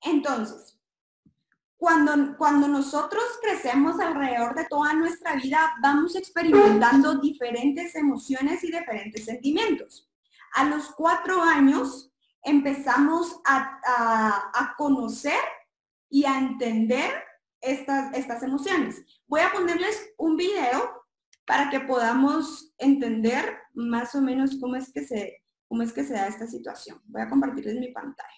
Entonces, cuando nosotros crecemos alrededor de toda nuestra vida, vamos experimentando diferentes emociones y diferentes sentimientos. A los 4 años empezamos a conocer y a entender estas emociones. Voy a ponerles un video para que podamos entender más o menos cómo es que se da esta situación. Voy a compartirles mi pantalla.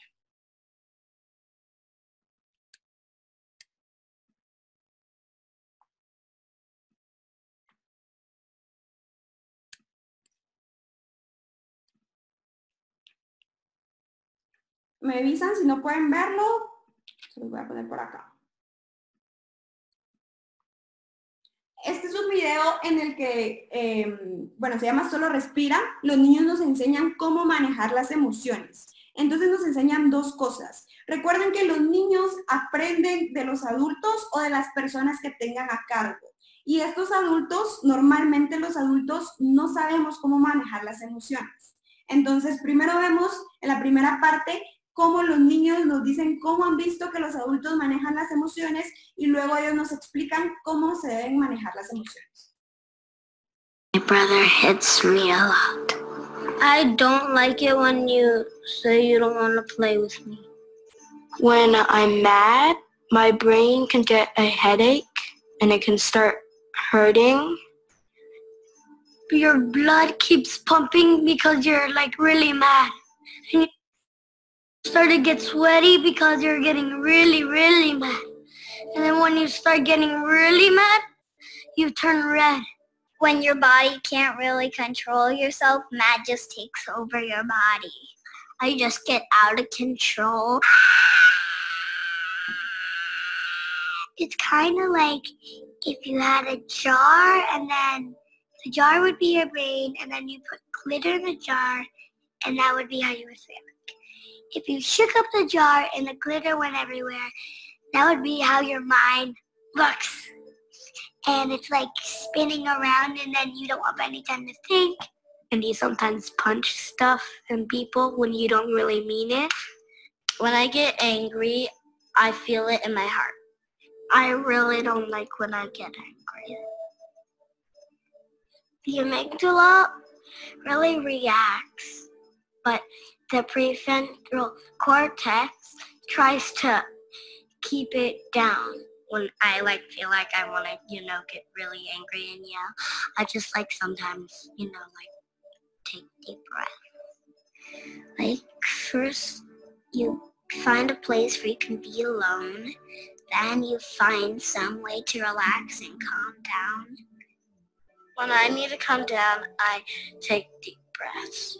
Me avisan si no pueden verlo. Se los voy a poner por acá. Este es un video en el que, bueno, se llama Solo Respira. Los niños nos enseñan cómo manejar las emociones. Entonces nos enseñan dos cosas. Recuerden que los niños aprenden de los adultos o de las personas que tengan a cargo. Y estos adultos, normalmente los adultos no sabemos cómo manejar las emociones. Entonces, primero vemos en la primera parte cómo los niños nos dicen cómo han visto que los adultos manejan las emociones y luego ellos nos explican cómo se deben manejar las emociones. My brother hits me a lot. I don't like it when you say you don't want to play with me. When I'm mad, my brain can get a headache and it can start hurting. Your blood keeps pumping because you're like really mad. And you start to get sweaty because you're getting really, really mad. And then when you start getting really mad, you turn red. When your body can't really control yourself, mad just takes over your body. I just get out of control. It's kind of like if you had a jar and then the jar would be your brain and then you put glitter in the jar and that would be how you would feel. If you shook up the jar and the glitter went everywhere, that would be how your mind looks. And it's like spinning around and then you don't have any time to think. And you sometimes punch stuff and people when you don't really mean it. When I get angry, I feel it in my heart. I really don't like when I get angry. The amygdala really reacts, but the prefrontal cortex tries to keep it down. When I feel like I want to, get really angry and yell, I just sometimes, take deep breath. First you find a place where you can be alone, then you find some way to relax and calm down. When I need to calm down, I take deep breaths.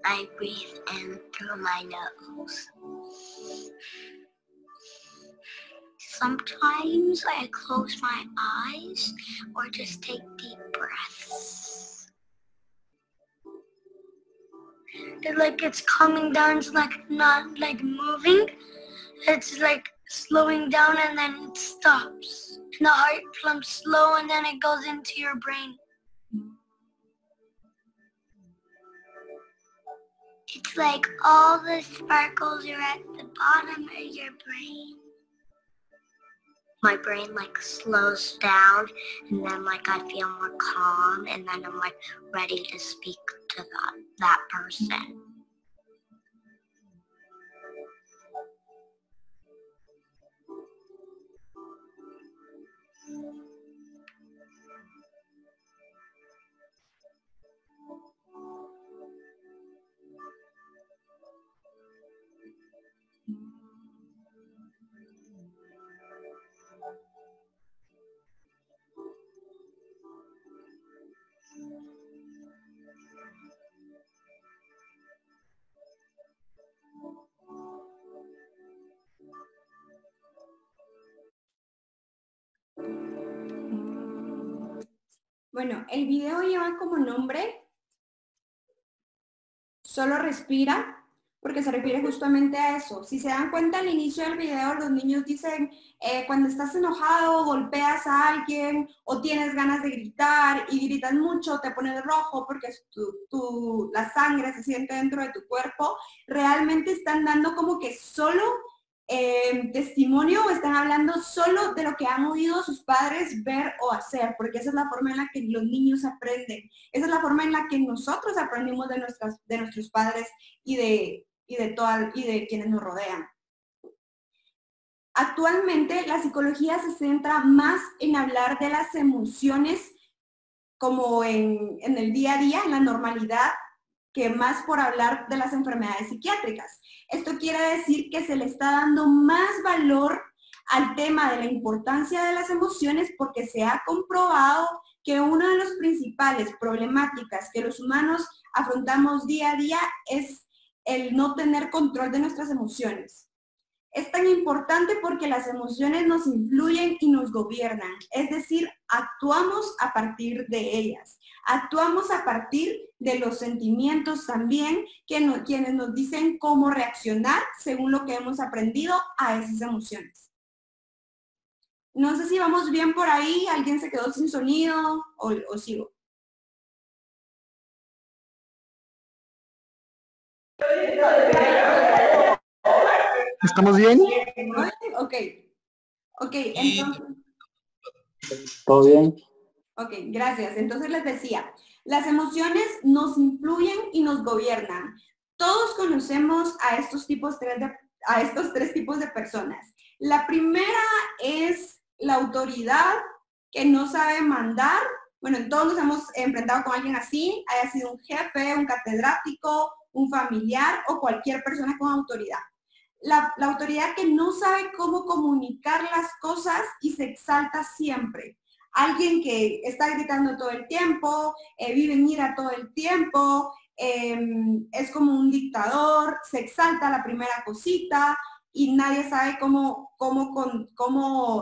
I breathe in through my nose. Sometimes I close my eyes or just take deep breaths. It's coming down, it's not moving. It's slowing down and then it stops. And the heart pumps slow and then it goes into your brain. It's like all the sparkles are at the bottom of your brain. My brain slows down and then I feel more calm and then I'm ready to speak to that person. Bueno, el video lleva como nombre Solo Respira. porque se refiere justamente a eso. Si se dan cuenta al inicio del video, los niños dicen, cuando estás enojado, golpeas a alguien o tienes ganas de gritar y gritas mucho, te pones rojo porque la sangre se siente dentro de tu cuerpo, realmente están dando como que solo testimonio o están hablando solo de lo que han oído sus padres ver o hacer, porque esa es la forma en la que los niños aprenden. Esa es la forma en la que nosotros aprendimos de nuestros padres y de quienes nos rodean. Actualmente la psicología se centra más en hablar de las emociones como en el día a día, en la normalidad, que más por hablar de las enfermedades psiquiátricas. Esto quiere decir que se le está dando más valor al tema de la importancia de las emociones porque se ha comprobado que una de las principales problemáticas que los humanos afrontamos día a día es el no tener control de nuestras emociones. Es tan importante porque las emociones nos influyen y nos gobiernan, es decir, actuamos a partir de ellas. Actuamos a partir de los sentimientos también, quienes nos dicen cómo reaccionar según lo que hemos aprendido a esas emociones. No sé si vamos bien por ahí, ¿alguien se quedó sin sonido o sigo? ¿Estamos bien? Ok, entonces... ¿Todo bien? Ok, gracias. Entonces les decía, las emociones nos influyen y nos gobiernan. Todos conocemos a estos tres tipos de personas. La primera es la autoridad que no sabe mandar. Bueno, todos nos hemos enfrentado con alguien así, haya sido un jefe, un catedrático, un familiar o cualquier persona con autoridad. La autoridad que no sabe cómo comunicar las cosas y se exalta siempre. Alguien que está gritando todo el tiempo, vive en ira todo el tiempo, es como un dictador, se exalta la primera cosita y nadie sabe cómo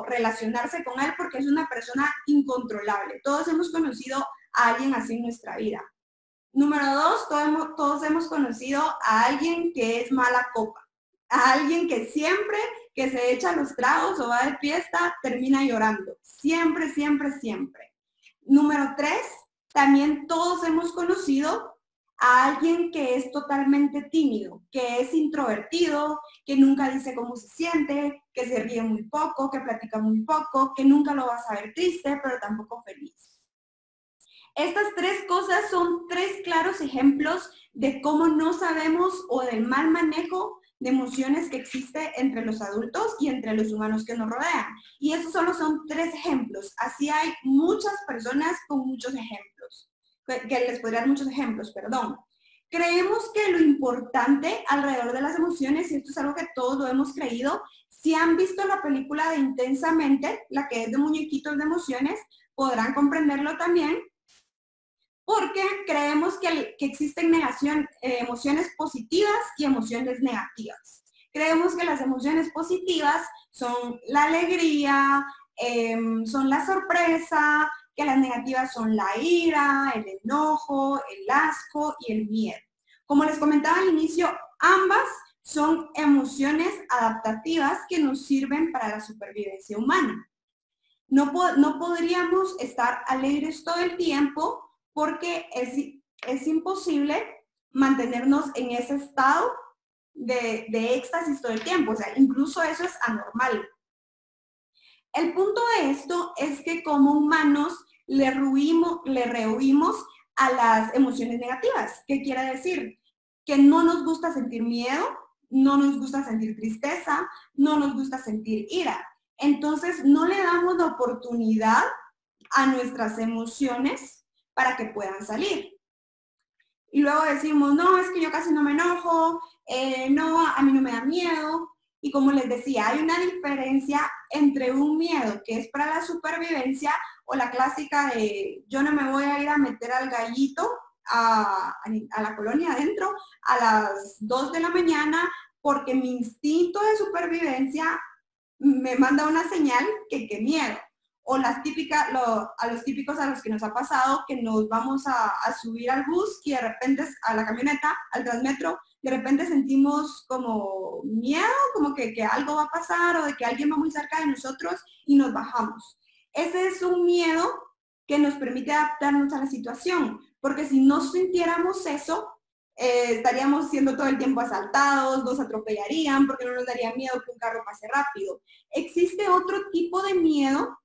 relacionarse con él porque es una persona incontrolable. Todos hemos conocido a alguien así en nuestra vida. Número 2, todos hemos conocido a alguien que es mala copa. A alguien que siempre que se echa los tragos o va de fiesta, termina llorando. Siempre, siempre, siempre. Número 3, también todos hemos conocido a alguien que es totalmente tímido, que es introvertido, que nunca dice cómo se siente, que se ríe muy poco, que platica muy poco, que nunca lo vas a ver triste, pero tampoco feliz. Estas tres cosas son tres claros ejemplos de cómo no sabemos o del mal manejo de emociones que existe entre los adultos y entre los humanos que nos rodean. Y esos solo son 3 ejemplos. Así hay muchas personas con muchos ejemplos, que les podría dar muchos ejemplos, perdón. Creemos que lo importante alrededor de las emociones, y esto es algo que todos lo hemos creído, si han visto la película de Intensamente, la que es de muñequitos de emociones, podrán comprenderlo también, porque creemos que existen emociones positivas y emociones negativas. Creemos que las emociones positivas son la alegría, son la sorpresa, que las negativas son la ira, el enojo, el asco y el miedo. Como les comentaba al inicio, ambas son emociones adaptativas que nos sirven para la supervivencia humana. No podríamos estar alegres todo el tiempo, porque es imposible mantenernos en ese estado de éxtasis todo el tiempo. O sea, incluso eso es anormal. El punto de esto es que como humanos le rehuimos a las emociones negativas. ¿Qué quiere decir? Que no nos gusta sentir miedo, no nos gusta sentir tristeza, no nos gusta sentir ira. Entonces no le damos la oportunidad a nuestras emociones para que puedan salir. Y luego decimos, no, es que yo casi no me enojo, no, a mí no me da miedo. Y como les decía, hay una diferencia entre un miedo que es para la supervivencia o la clásica de yo no me voy a ir a meter al gallito a la colonia adentro a las 2 de la mañana porque mi instinto de supervivencia me manda una señal que miedo. o a los típicos a los que nos ha pasado que nos vamos a subir al bus y de repente a la camioneta, al Transmetro, de repente sentimos como miedo, como que algo va a pasar o de que alguien va muy cerca de nosotros y nos bajamos. Ese es un miedo que nos permite adaptarnos a la situación, porque si no sintiéramos eso, estaríamos siendo todo el tiempo asaltados, nos atropellarían porque no nos daría miedo que un carro pase rápido. Existe otro tipo de miedo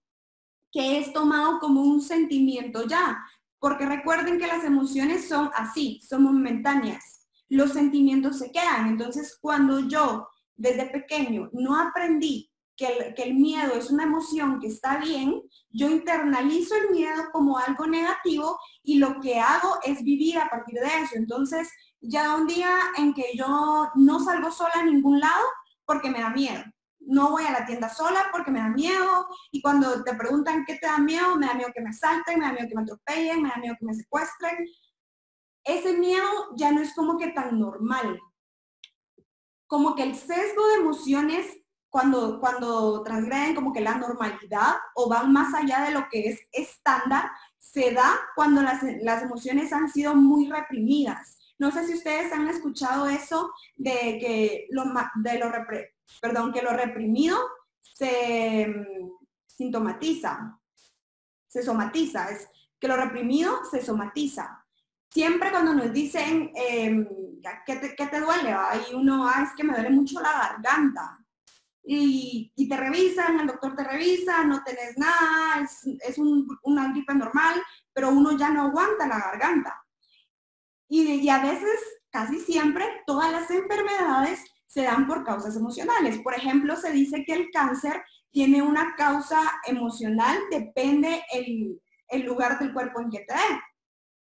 que es tomado como un sentimiento ya, porque recuerden que las emociones son así, son momentáneas. Los sentimientos se quedan. Entonces, cuando yo desde pequeño no aprendí que el miedo es una emoción que está bien, yo internalizo el miedo como algo negativo y lo que hago es vivir a partir de eso. Entonces, ya un día en que yo no salgo sola a ningún lado porque me da miedo. No voy a la tienda sola porque me da miedo, y cuando te preguntan qué te da miedo que me asalten, me da miedo que me atropellen, me da miedo que me secuestren. Ese miedo ya no es como que tan normal. Como que el sesgo de emociones, cuando transgreden como que la normalidad o van más allá de lo que es estándar, se da cuando las emociones han sido muy reprimidas. No sé si ustedes han escuchado eso de que que lo reprimido se somatiza, es que lo reprimido se somatiza. Siempre cuando nos dicen, ¿qué te duele? Y uno, es que me duele mucho la garganta. Y te revisan, el doctor te revisa, no tenés nada, es una gripe normal, pero uno ya no aguanta la garganta. Y a veces, casi siempre, todas las enfermedades se dan por causas emocionales. Por ejemplo, se dice que el cáncer tiene una causa emocional, depende el lugar del cuerpo en que te dé.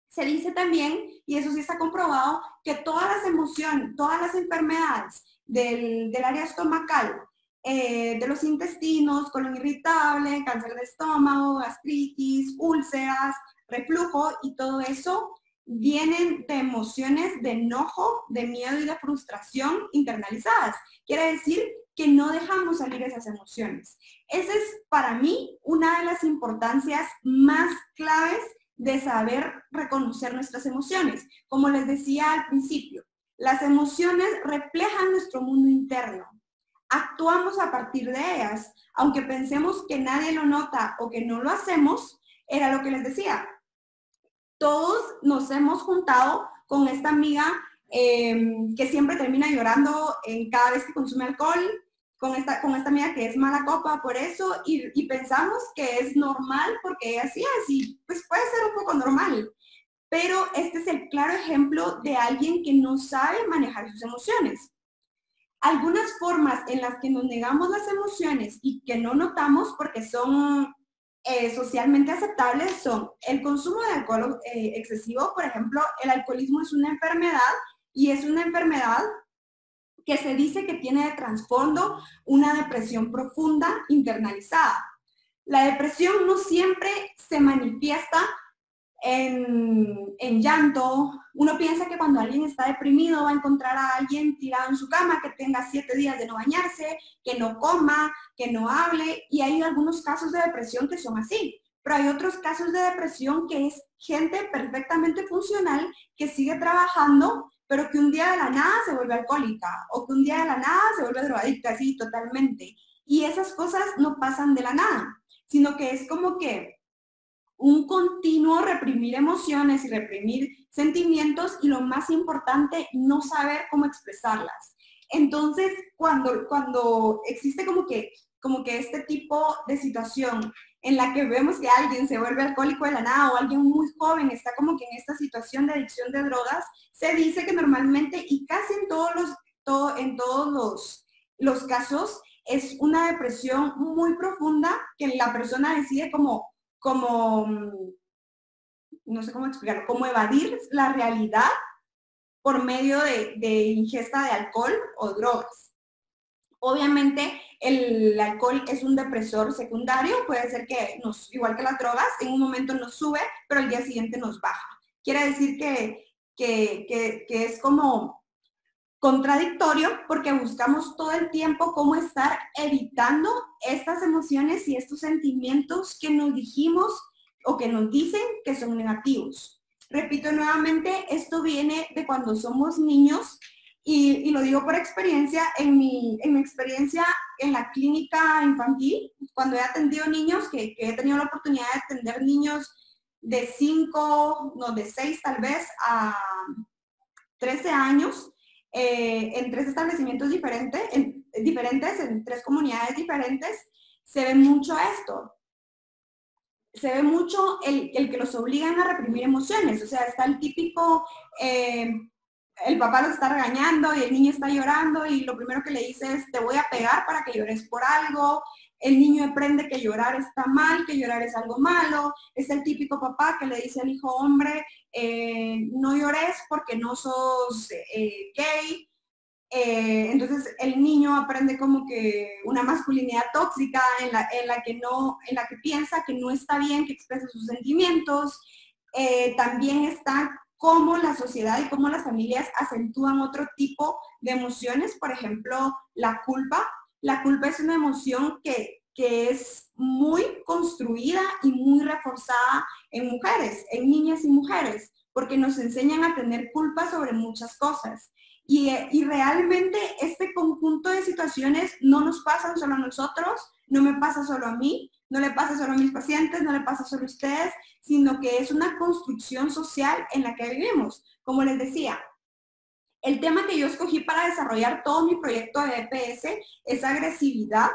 Se dice también, y eso sí está comprobado, que todas las emociones, todas las enfermedades del área estomacal, de los intestinos, colon irritable, cáncer de estómago, gastritis, úlceras, reflujo y todo eso, vienen de emociones de enojo, de miedo y de frustración internalizadas. Quiere decir que no dejamos salir esas emociones. Esa es para mí una de las importancias más claves de saber reconocer nuestras emociones. Como les decía al principio, las emociones reflejan nuestro mundo interno. Actuamos a partir de ellas, aunque pensemos que nadie lo nota o que no lo hacemos, era lo que les decía. Todos nos hemos juntado con esta amiga que siempre termina llorando cada vez que consume alcohol, con esta amiga que es mala copa por eso, y pensamos que es normal porque ella sí es, y pues puede ser un poco normal. Pero este es el claro ejemplo de alguien que no sabe manejar sus emociones. Algunas formas en las que nos negamos las emociones y que no notamos porque son socialmente aceptables son el consumo de alcohol excesivo. Por ejemplo, el alcoholismo es una enfermedad y es una enfermedad que se dice que tiene de trasfondo una depresión profunda internalizada. La depresión no siempre se manifiesta en llanto. Uno piensa que cuando alguien está deprimido va a encontrar a alguien tirado en su cama que tenga 7 días de no bañarse, que no coma, que no hable, y hay algunos casos de depresión que son así. Pero hay otros casos de depresión que es gente perfectamente funcional que sigue trabajando, pero que un día de la nada se vuelve alcohólica o que un día de la nada se vuelve drogadicta, así totalmente. Y esas cosas no pasan de la nada, sino que es como que un continuo reprimir emociones y reprimir sentimientos, y lo más importante, no saber cómo expresarlas. Entonces, cuando existe como que este tipo de situación en la que vemos que alguien se vuelve alcohólico de la nada o alguien muy joven está como que en esta situación de adicción de drogas, se dice que normalmente y casi en todos los casos es una depresión muy profunda que la persona decide como no sé cómo explicarlo, como evadir la realidad por medio de ingesta de alcohol o drogas. Obviamente el alcohol es un depresor secundario, puede ser que igual que las drogas, en un momento nos sube, pero al día siguiente nos baja. Quiere decir que es como contradictorio porque buscamos todo el tiempo cómo estar evitando estas emociones y estos sentimientos que nos dijimos o que nos dicen que son negativos. Repito nuevamente, esto viene de cuando somos niños y lo digo por experiencia, en mi experiencia en la clínica infantil, cuando he atendido niños, que he tenido la oportunidad de atender niños de 5, no, de 6 tal vez a 13 años, en 3 establecimientos diferentes, en 3 comunidades diferentes, se ve mucho esto. Se ve mucho el que los obligan a reprimir emociones. O sea, está el típico, el papá los está regañando y el niño está llorando y lo primero que le dice es, te voy a pegar para que llores por algo. El niño aprende que llorar está mal, que llorar es algo malo. Es el típico papá que le dice al hijo hombre, no llores porque no sos gay. Entonces el niño aprende como que una masculinidad tóxica en la que piensa que no está bien que exprese sus sentimientos. También está cómo la sociedad y cómo las familias acentúan otro tipo de emociones, por ejemplo, la culpa. La culpa es una emoción que es muy construida y muy reforzada en mujeres, en niñas y mujeres, porque nos enseñan a tener culpa sobre muchas cosas. Y realmente este conjunto de situaciones no nos pasan solo a nosotros, no me pasa solo a mí, no le pasa solo a mis pacientes, no le pasa solo a ustedes, sino que es una construcción social en la que vivimos. Como les decía, el tema que yo escogí para desarrollar todo mi proyecto de EPS es agresividad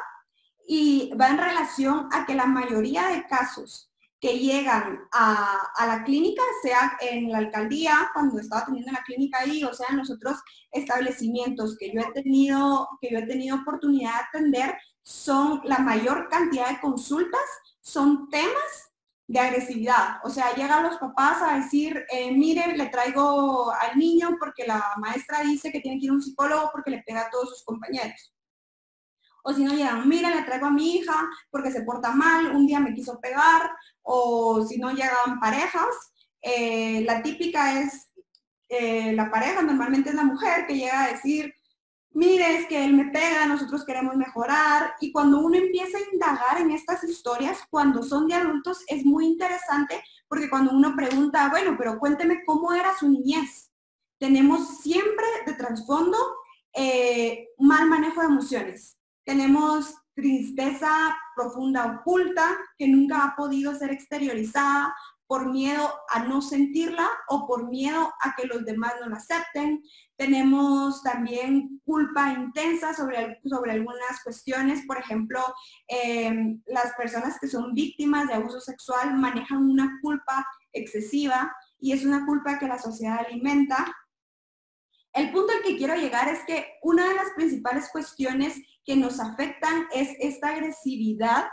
y va en relación a que la mayoría de casos que llegan a la clínica, sea en la alcaldía, cuando estaba teniendo la clínica ahí, o sea en los otros establecimientos que yo he tenido oportunidad de atender, son la mayor cantidad de consultas, son temas de agresividad. O sea, llegan los papás a decir, mire, le traigo al niño porque la maestra dice que tiene que ir a un psicólogo porque le pega a todos sus compañeros. O si no llegan, mira, le traigo a mi hija porque se porta mal, un día me quiso pegar, o si no llegan parejas, la típica es, la pareja normalmente es la mujer que llega a decir, mire, es que él me pega, nosotros queremos mejorar, y cuando uno empieza a indagar en estas historias, cuando son de adultos, es muy interesante, porque cuando uno pregunta, bueno, pero cuénteme cómo era su niñez, tenemos siempre de trasfondo mal manejo de emociones. Tenemos tristeza profunda oculta que nunca ha podido ser exteriorizada por miedo a no sentirla o por miedo a que los demás no la acepten. Tenemos también culpa intensa sobre algunas cuestiones. Por ejemplo, las personas que son víctimas de abuso sexual manejan una culpa excesiva y es una culpa que la sociedad alimenta. El punto al que quiero llegar es que una de las principales cuestiones que nos afectan es esta agresividad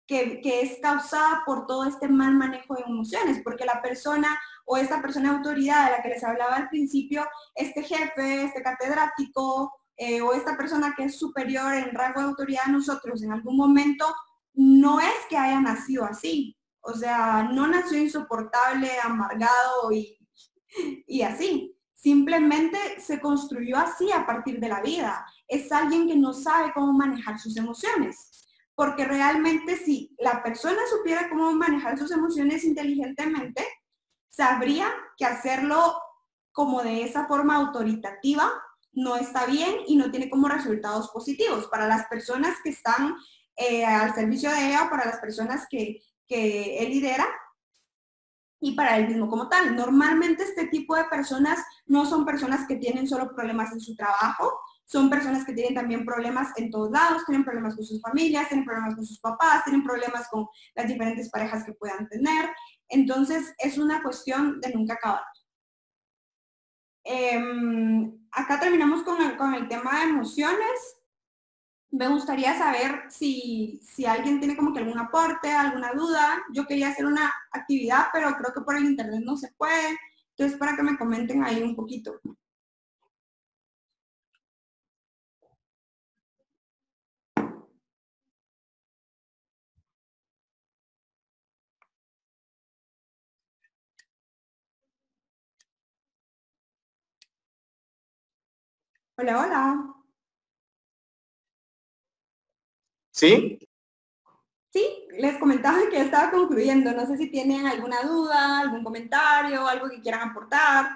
que es causada por todo este mal manejo de emociones, porque la persona o esta persona de autoridad de la que les hablaba al principio, este jefe, este catedrático o esta persona que es superior en rango de autoridad a nosotros en algún momento, no es que haya nacido así, o sea, no nació insoportable, amargado y así. Simplemente se construyó así a partir de la vida. Es alguien que no sabe cómo manejar sus emociones. Porque realmente si la persona supiera cómo manejar sus emociones inteligentemente, sabría que hacerlo como de esa forma autoritativa no está bien y no tiene como resultados positivos para las personas que están al servicio de ella, para las personas que él lidera, y para él mismo como tal. Normalmente este tipo de personas no son personas que tienen solo problemas en su trabajo, son personas que tienen también problemas en todos lados, tienen problemas con sus familias, tienen problemas con sus papás, tienen problemas con las diferentes parejas que puedan tener. Entonces es una cuestión de nunca acabar. Acá terminamos con el tema de emociones. Me gustaría saber si alguien tiene como que algún aporte, alguna duda. Yo quería hacer una actividad, pero creo que por el internet no se puede. Entonces, para que me comenten ahí un poquito. Hola, hola. ¿Sí? Sí, les comentaba que estaba concluyendo. No sé si tienen alguna duda, algún comentario, algo que quieran aportar.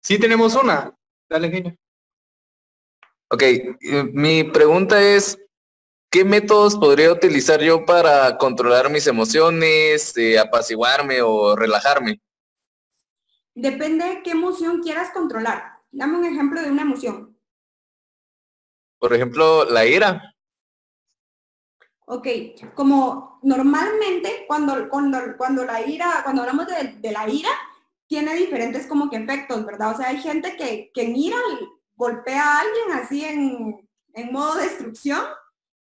Sí, tenemos una. Dale, Gina. Ok, mi pregunta es, ¿qué métodos podría utilizar yo para controlar mis emociones, apaciguarme o relajarme? Depende de qué emoción quieras controlar. Dame un ejemplo de una emoción. Por ejemplo, la ira. Ok, como normalmente cuando la ira, cuando hablamos de la ira, tiene diferentes como que efectos, ¿verdad? O sea, hay gente que en ira golpea a alguien así en modo destrucción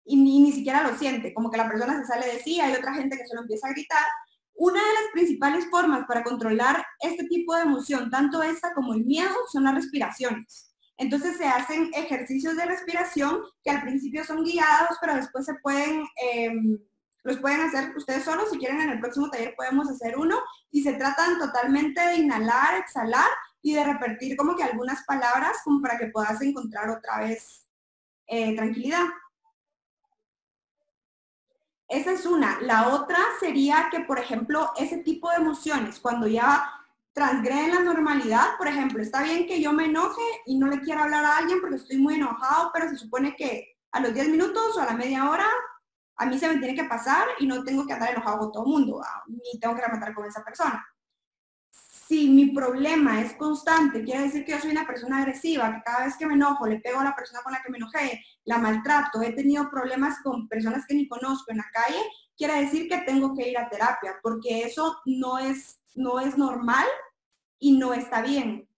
y ni siquiera lo siente, como que la persona se sale de sí, hay otra gente que solo empieza a gritar. Una de las principales formas para controlar este tipo de emoción, tanto esta como el miedo, son las respiraciones. Entonces se hacen ejercicios de respiración que al principio son guiados, pero después se pueden, los pueden hacer ustedes solos. Si quieren, en el próximo taller podemos hacer uno. Y se tratan totalmente de inhalar, exhalar y de repetir como que algunas palabras como para que puedas encontrar otra vez tranquilidad. Esa es una. La otra sería que, por ejemplo, ese tipo de emociones, cuando ya transgreden la normalidad, por ejemplo, está bien que yo me enoje y no le quiera hablar a alguien porque estoy muy enojado, pero se supone que a los 10 minutos o a la media hora a mí se me tiene que pasar y no tengo que andar enojado con todo el mundo, ni tengo que rematar con esa persona. Si mi problema es constante, quiere decir que yo soy una persona agresiva, que cada vez que me enojo le pego a la persona con la que me enojé, la maltrato, he tenido problemas con personas que ni conozco en la calle, quiere decir que tengo que ir a terapia, porque eso no es normal y no está bien.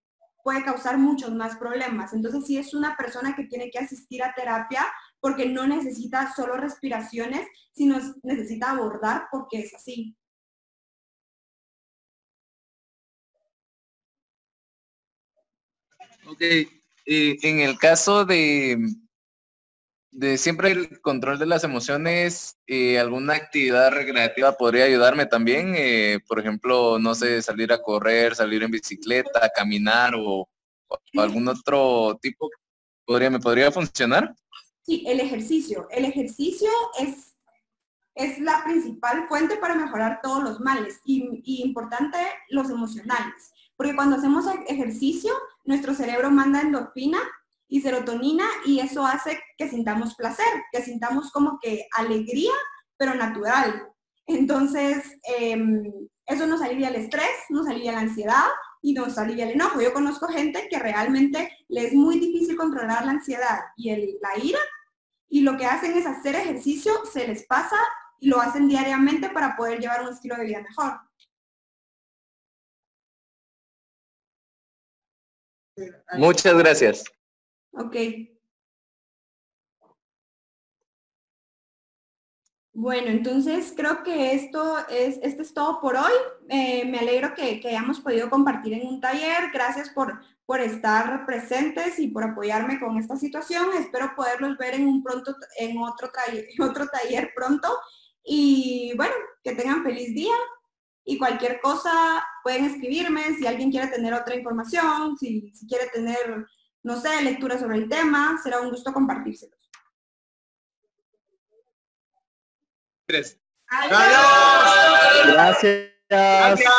Puede causar muchos más problemas. Entonces, sí es una persona que tiene que asistir a terapia porque no necesita solo respiraciones, sino necesita abordar porque es así. Ok, en el caso de siempre el control de las emociones, ¿alguna actividad recreativa podría ayudarme también? Por ejemplo, no sé, salir a correr, salir en bicicleta, caminar o algún otro tipo. ¿Me podría funcionar? Sí, el ejercicio. El ejercicio es la principal fuente para mejorar todos los males y importante los emocionales. Porque cuando hacemos ejercicio, nuestro cerebro manda endorfina y serotonina y eso hace que sintamos placer, que sintamos como que alegría, pero natural. Entonces, eso nos alivia el estrés, nos alivia la ansiedad y nos alivia el enojo. Yo conozco gente que realmente le es muy difícil controlar la ansiedad y la ira, y lo que hacen es hacer ejercicio, se les pasa y lo hacen diariamente para poder llevar un estilo de vida mejor. Muchas gracias. Ok. Bueno, entonces creo que este es todo por hoy. Me alegro que hayamos podido compartir en un taller. Gracias por estar presentes y por apoyarme con esta situación. Espero poderlos ver en otro taller pronto. Y bueno, que tengan feliz día. Y cualquier cosa pueden escribirme si alguien quiere tener otra información, si quiere tener, no sé, lectura sobre el tema. Será un gusto compartírselos. Tres. ¡Adiós! Gracias. Gracias.